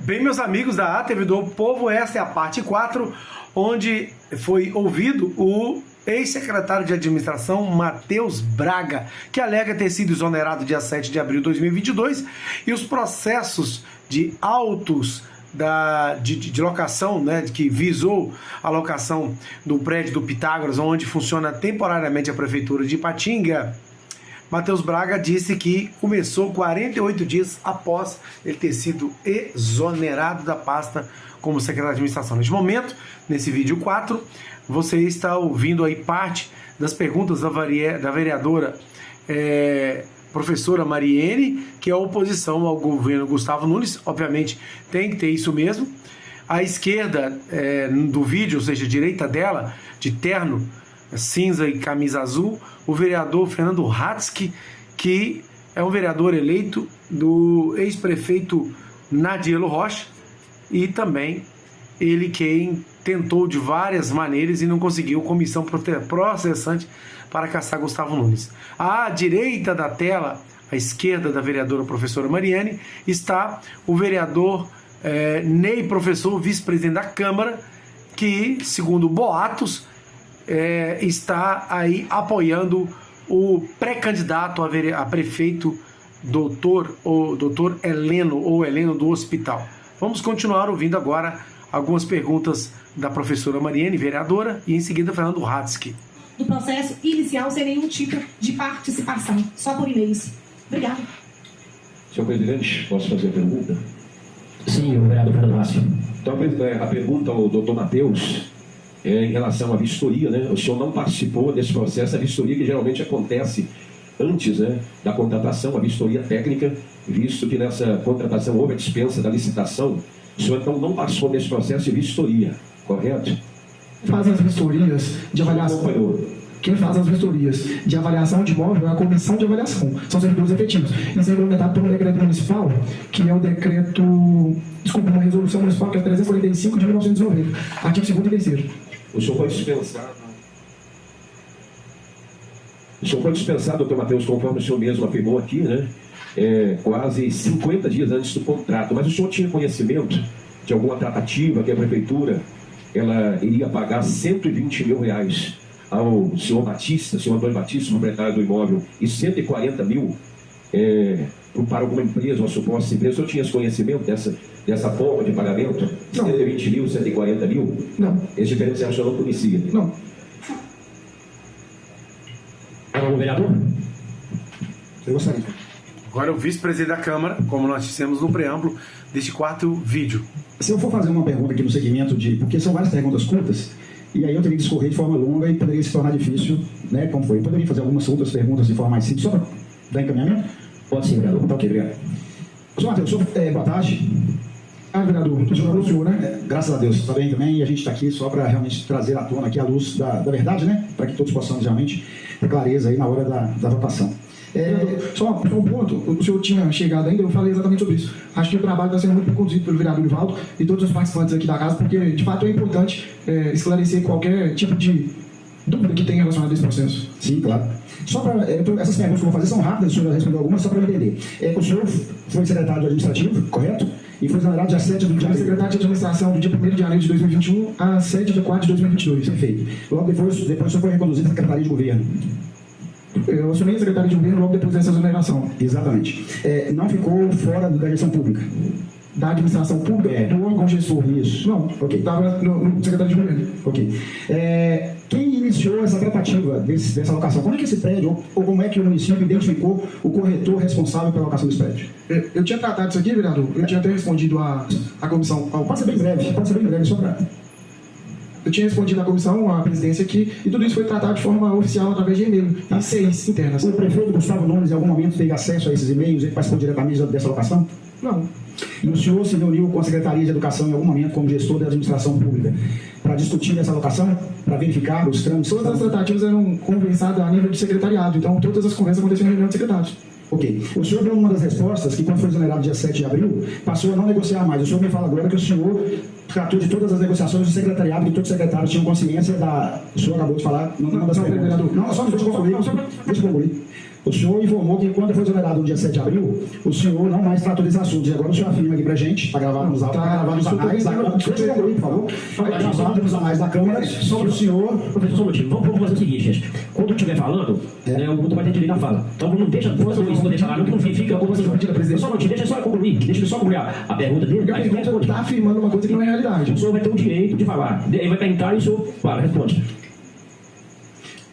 Bem, meus amigos da ATV do Povo, esta é a parte 4, onde foi ouvido o ex-secretário de administração Matheus Braga, que alega ter sido exonerado dia 7 de abril de 2022, e os processos de autos de locação, né, que visou a locação do prédio do Pitágoras, onde funciona temporariamente a prefeitura de Ipatinga. Matheus Braga disse que começou 48 dias após ele ter sido exonerado da pasta como secretário de administração. Neste momento, nesse vídeo 4, você está ouvindo aí parte das perguntas da vereadora professora Mariene, que é a oposição ao governo Gustavo Nunes. Obviamente tem que ter isso mesmo. À esquerda do vídeo, ou seja, a direita dela, de terno cinza e camisa azul, o vereador Fernando Hatzky, que é um vereador eleito do ex-prefeito Nadielo Rocha, e também ele quem tentou de várias maneiras e não conseguiu comissão processante para caçar Gustavo Nunes. À direita da tela, à esquerda da vereadora professora Mariane, está o vereador Ney Professor, vice-presidente da Câmara, que, segundo boatos, está aí apoiando o pré-candidato a prefeito doutor Heleno do Hospital. Vamos continuar ouvindo agora algumas perguntas da professora Mariene, vereadora, e em seguida Fernando Hatzky. Do processo inicial sem nenhum tipo de participação, só por e-mails. Obrigado. Senhor presidente, posso fazer a pergunta? Sim, o vereador Fernando Hatzky. Então, a pergunta ao doutor Matheus é em relação à vistoria, né? O senhor não participou desse processo, a vistoria que geralmente acontece antes, né, da contratação, a vistoria técnica, visto que nessa contratação houve a dispensa da licitação. O senhor então não participou desse processo de vistoria, correto? Faz as vistorias de avaliação. Quem faz as vistorias de avaliação de imóvel é a comissão de avaliação. São servidores efetivos. Isso é regulamentado por um decreto municipal, que é o uma resolução municipal que é 345 de 1990, artigo 2º e 3º. O senhor foi dispensado, doutor Matheus, conforme o senhor mesmo afirmou aqui, né? Quase 50 dias antes do contrato. Mas o senhor tinha conhecimento de alguma tratativa que a prefeitura ela iria pagar 120 mil reais ao senhor Batista, senhor Antônio Batista, proprietário do imóvel, e 140 mil para alguma empresa, uma suposta empresa? O senhor tinha esse conhecimento dessa forma de pagamento? Não. 120 mil, 140 mil? Não. Esse diferencial o senhor não conhecia? Não. O vereador? Eu gostaria. Agora o vice-presidente da Câmara, como nós dissemos no preâmbulo deste quarto vídeo. Se eu for fazer uma pergunta aqui no segmento porque são várias perguntas curtas, e aí eu teria que discorrer de forma longa e poderia se tornar difícil, né, como foi. Eu poderia fazer algumas outras perguntas de forma mais simples, só para dar encaminhamento? Pode sim, vereador. Tá ok, obrigado. Senhor Matheus, boa tarde. Vereador, o senhor, né? Graças a Deus, está bem também, e a gente está aqui só para realmente trazer à tona aqui a luz da verdade, né, para que todos possamos realmente ter clareza aí na hora da votação. Só um ponto, o senhor tinha chegado ainda, eu falei exatamente sobre isso. Acho que o trabalho está sendo muito bem conduzido pelo vereador Ivaldo e todos os participantes aqui da casa, porque de fato é importante esclarecer qualquer tipo de dúvida que tenha relacionado a esse processo. Sim, claro. Só para essas perguntas que eu vou fazer são rápidas, o senhor já respondeu algumas, só para eu entender. O senhor foi secretário administrativo, correto? E foi exonerado dia 7 de Fui secretário de administração do dia 1º de janeiro de 2021 a 7 de 4 de 2022. Perfeito. Logo depois o senhor foi reconduzido à Secretaria de Governo. Eu assumi a Secretaria de Governo logo depois dessa exoneração. Exatamente. Não ficou fora da gestão pública? Da administração pública? Do órgão gestor. Isso. Não, ok. Estava no Secretaria de Governo. Ok. Quem iniciou essa tratativa dessa locação? Como é que esse prédio, ou como é que o município identificou o corretor responsável pela locação desse prédio? Eu tinha tratado isso aqui, vereador. Eu tinha até respondido à comissão. Pode ser bem breve, só para... Eu tinha respondido à comissão, à presidência aqui, e tudo isso foi tratado de forma oficial através de e-mail e CIs internas. O prefeito Gustavo Nunes, em algum momento, teve acesso a esses e-mails? Ele participou diretamente dessa locação? Não. E o senhor se reuniu com a Secretaria de Educação em algum momento, como gestor da administração pública, para discutir essa locação, para verificar os trâmites? Todas as tratativas eram conversadas a nível de secretariado, então todas as conversas aconteciam em reunião de secretários. Ok. O senhor deu uma das respostas que, quando foi exonerado dia 7 de abril, passou a não negociar mais. O senhor me fala agora que o senhor tratou de todas as negociações do secretariado, que todos os secretários tinham consciência da... O senhor acabou de falar numa das perguntas. Não, só deixa eu concluir. O senhor informou que quando foi exonerado no dia 7 de abril, o senhor não mais tratou desses assuntos. E agora o senhor afirma aqui pra gente, para gravar nos autos, para gravar nos anais da Câmara. Deixa eu concluir, por favor. Para gravar nos anais da Câmara sobre o senhor. Professor, só um motivo. Vamos fazer o seguinte, gente. Quando eu estiver falando, né, o outro vai ter direito à fala. Então não deixa isso poder falar, não fica como você pedindo, presidente. Só um motivo, deixa eu só concluir. Deixa ele só concluir a pergunta dele. Porque a pergunta está afirmando uma coisa que não é realidade. O senhor vai ter o direito de falar. Ele vai perguntar e o senhor responde.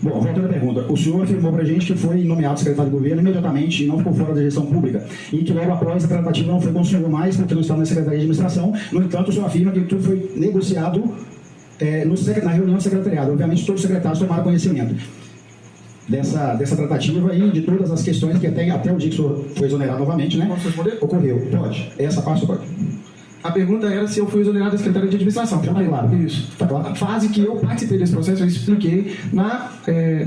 Bom, voltando à pergunta, o senhor afirmou para a gente que foi nomeado secretário de governo imediatamente e não ficou fora da gestão pública. E que logo após a tratativa não foi com o senhor mais, porque não estava na Secretaria de Administração. No entanto, o senhor afirma que tudo foi negociado na reunião do secretariado. Obviamente, todos os secretários tomaram conhecimento dessa tratativa e de todas as questões que até o dia que o senhor foi exonerado novamente, né? Posso responder? Ocorreu. Pode. Essa parte pode. A pergunta era se eu fui exonerado da Secretaria de Administração. Tá claro. Isso. Tá claro. A fase que eu participei desse processo, eu expliquei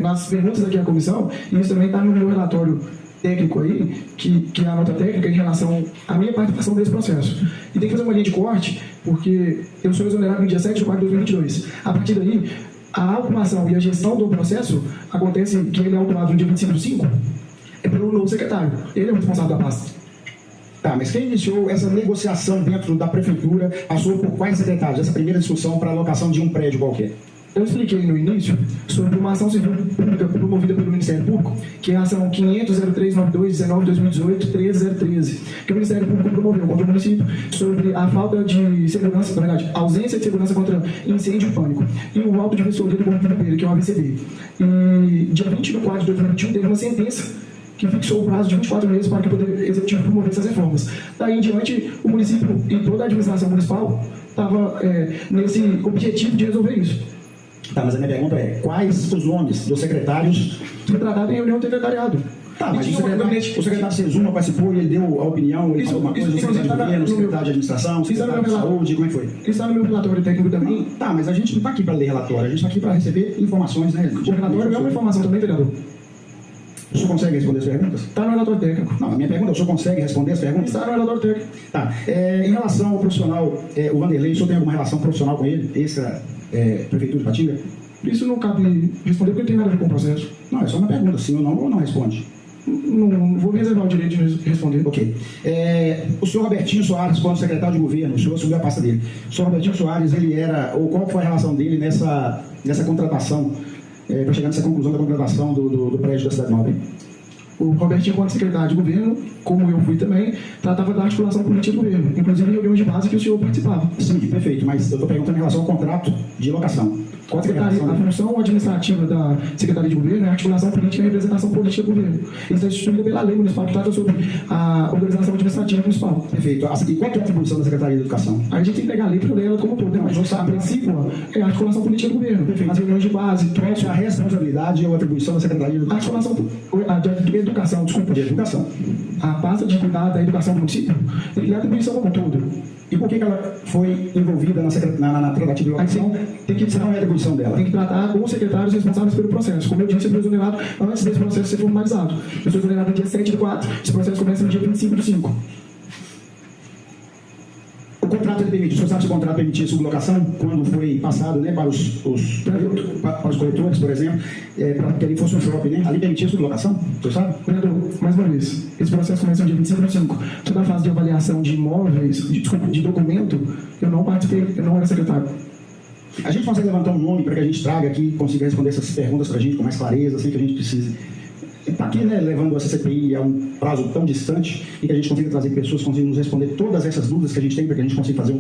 nas perguntas aqui à comissão, e isso também está no meu relatório técnico aí, que é a nota técnica em relação à minha participação desse processo. E tem que fazer uma linha de corte, porque eu sou exonerado no dia 7 de 4 de 2022. A partir daí, a automação e a gestão do processo acontece que ele é autuado no dia 25 de 5, é pelo novo secretário. Ele é o responsável da pasta. Tá, mas quem iniciou essa negociação dentro da prefeitura passou por quais secretários? Essa primeira discussão para a alocação de um prédio qualquer? Eu expliquei no início sobre uma ação civil pública promovida pelo Ministério Público, que é a ação 500.0392.19.2018.13.013, que o Ministério Público promoveu contra o município sobre a falta de segurança, na verdade, ausência de segurança contra incêndio e pânico, e o auto de vistoria do Banco Ribeiro, que é o AVCB. E dia 20 de 4 de 2021 teve uma sentença que fixou o prazo de 24 meses para que o Poder Executivo promover essas reformas. Daí em diante, o município e toda a administração municipal estava nesse objetivo de resolver isso. Tá, mas a minha pergunta é, quais os nomes dos secretários Foi tratado em reunião do secretariado. Tá, mas o secretário Cezuma participou e ele deu a opinião, ele falou uma coisa, o secretário de governo, o secretário de administração, o secretário de saúde, como é que foi? Isso está no meu relatório técnico também. Tá, mas a gente não está aqui para ler relatório, a gente está aqui para receber informações, né? O relatório é uma informação também, vereador. O senhor consegue responder as perguntas? Está no relatório técnico. Não, a minha pergunta é, o senhor consegue responder as perguntas? Está no relatório técnico. Tá, em relação ao profissional, o Vanderlei, o senhor tem alguma relação profissional com ele, ex-prefeitura de Patinga? Isso não cabe responder porque não tem nada a ver com o processo. Não, é só uma pergunta, sim ou não responde. Não vou me reservar o direito de responder. Ok. O senhor Robertinho Soares, quando secretário de governo, o senhor assumiu a pasta dele. O senhor Robertinho Soares, ele era, ou qual foi a relação dele nessa contratação, para chegar nessa conclusão da contratação do prédio da Cidade Nova? O Robertinho, quando secretário de governo, como eu fui também, tratava da articulação política do governo, inclusive em reuniões de base que o senhor participava. Sim, perfeito, mas eu estou perguntando em relação ao contrato de locação. A função administrativa da Secretaria de Governo é a articulação política e a representação política do governo. Isso está instituído pela lei municipal que trata sobre a organização administrativa municipal. Perfeito. E qual é a atribuição da Secretaria de Educação? A gente tem que pegar a lei para ler ela como toda, mas a princípio é a articulação política do governo. Perfeito. As reuniões de base, Qual é a responsabilidade ou atribuição da Secretaria de a Educação? articulação de educação, desculpa. De Educação. A pasta de cuidar da educação do município e a atribuição como um todo. E por que ela foi envolvida na tratativa de locação? Não é a atribuição dela. Tem que tratar com os secretários responsáveis pelo processo. Como eu disse, eu fui exonerado antes desse processo ser formalizado. Eu sou exonerado no dia 7 de 4. Esse processo começa no dia 25 de 5. O contrato ele permite, o senhor sabe se o contrato permitia sublocação quando foi passado, né, para os coletores, por exemplo, para que ali fosse um shopping, né? Ali permitia sublocação, o senhor sabe? Vereador, mais uma vez, esse processo começa no dia 25 de 5. Toda a fase de avaliação de imóveis, de documento, eu não participei, eu não era secretário. A gente consegue levantar um nome para que a gente traga aqui e consiga responder essas perguntas para a gente com mais clareza, sem que a gente precise. Está aqui, né, levando essa CPI a um prazo tão distante e que a gente consiga trazer pessoas que consigam nos responder todas essas dúvidas que a gente tem, para que a gente consiga fazer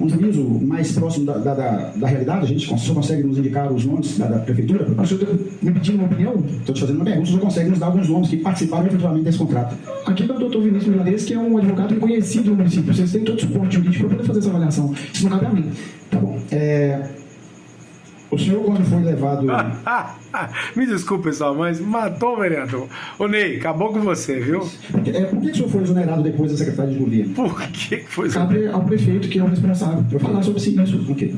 um juízo mais próximo da realidade. A gente só consegue nos indicar os nomes da prefeitura? O senhor está me pedindo uma opinião? Estou te fazendo uma pergunta, o senhor consegue nos dar alguns nomes que participaram efetivamente desse contrato? Aqui está o doutor Vinícius Milanês, que é um advogado reconhecido no município. Vocês têm todo o suporte jurídico para poder fazer essa avaliação. Isso não cabe a mim. Tá bom. O senhor, quando foi levado... Me desculpe, pessoal, mas matou o vereador. Ô, Ney, acabou com você, viu? Por que o senhor foi exonerado depois da Secretaria de Governo? Por que foi isso? Cabe ao prefeito, que é o responsável, falar sobre isso. Ok.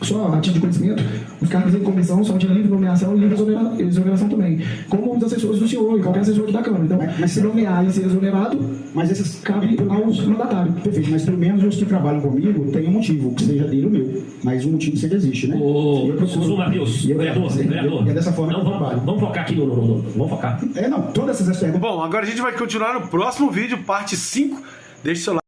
só a título de conhecimento, os cargos em comissão são de livre nomeação e livre exoneração também, como os assessores do senhor e qualquer assessor da Câmara. Então, Mas se nomear e ser exonerado, Mas esses cabe aos mandatários. Perfeito, mas pelo menos os que trabalham comigo têm um motivo, que seja dele ou meu. Mas o motivo sempre existe, né? Ô, E eu procuro- Sou Matheus, e eu- vereador. E é dessa forma Não, que eu trabalho. vamos focar aqui no. Vamos focar. Não, todas essas perguntas. Bom, agora a gente vai continuar no próximo vídeo, parte 5. Deixe seu like.